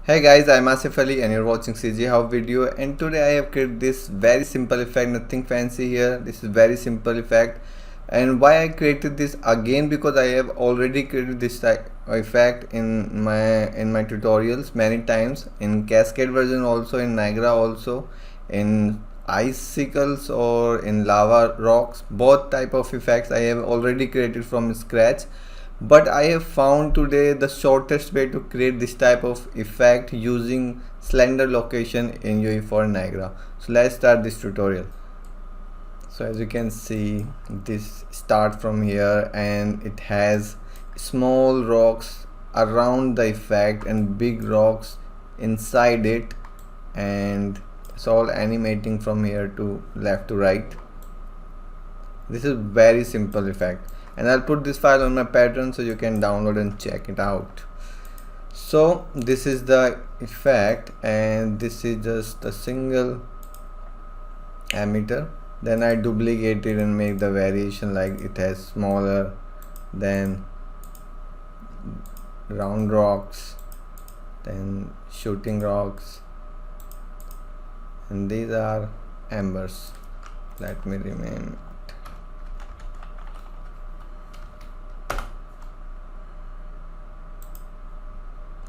Hey guys, I'm Asif Ali and you're watching CGHOW video, and today I have created this very simple effect, nothing fancy here. This is very simple effect. And why I created this again, because I have already created this type of effect in my tutorials many times, in cascade version also, in Niagara also, in icicles or in lava rocks. Both type of effects I have already created from scratch, but I have found today the shortest way to create this type of effect using cylinder location in UE4 Niagara. So let's start this tutorial. So as you can see, this start from here and it has small rocks around the effect and big rocks inside it, and it's all animating from here to left to right. This is very simple effect, and I'll put this file on my pattern so you can download and check it out. So this is the effect, and this is just a single emitter. Then I duplicate it and make the variation, like it has smaller than round rocks, then shooting rocks, and these are embers. Let me rename.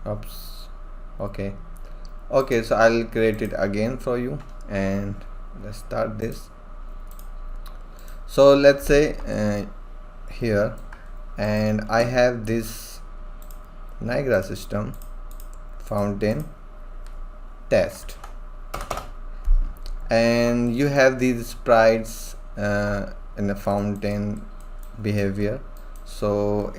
Oops. Okay, so I'll create it again for you, and let's start this. So let's say here, and I have this Niagara system fountain test, and you have these sprites in the fountain behavior. So